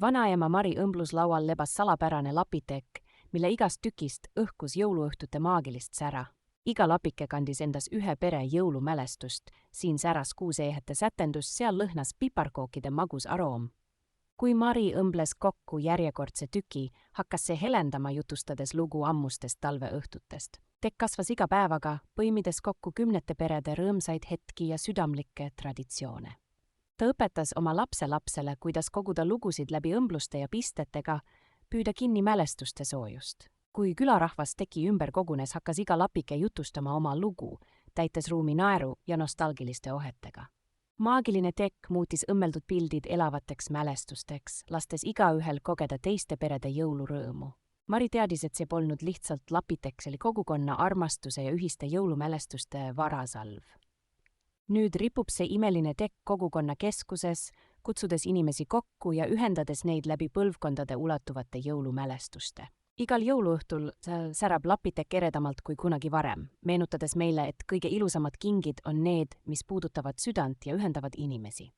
Vanaema Mari õmbluslaual lebas salapärane lapitekk, mille igast tükist õhkus jõuluõhtute maagilist sära. Iga lapike kandis endas ühe pere jõulumälestust, siin säras kuuseehete sätendus, seal lõhnas piparkookide magus aroom. Kui Mari õmbles kokku järjekordse tüki, hakkas see helendama, jutustades lugu ammustest talveõhtutest. Tekk kasvas iga päevaga, põimides kokku kümnete perede rõõmsaid hetki ja südamlikke traditsioone. Ta õpetas oma lapselapsele, kuidas koguda lugusid läbi õmbluste ja pistetega, püüda kinni mälestuste soojust. Kui külarahvas teki ümber kogunes, hakkas iga lapike jutustama oma lugu, täites ruumi naeru ja nostalgiliste ohetega. Maagiline tekk muutis õmmeldud pildid elavateks mälestusteks, lastes igaühel kogeda teiste perede jõulurõõmu. Mari teadis, et see polnud lihtsalt lapitekk, see oli kogukonna armastuse ja ühiste jõulumälestuste varasalv. Nüüd ripub see imeline tekk kogukonna keskuses, kutsudes inimesi kokku ja ühendades neid läbi põlvkondade ulatuvate jõulumälestuste. Igal jõuluõhtul särab lapitekk eredamalt kui kunagi varem, meenutades meile, et kõige ilusamad kingid on need, mis puudutavad südant ja ühendavad inimesi.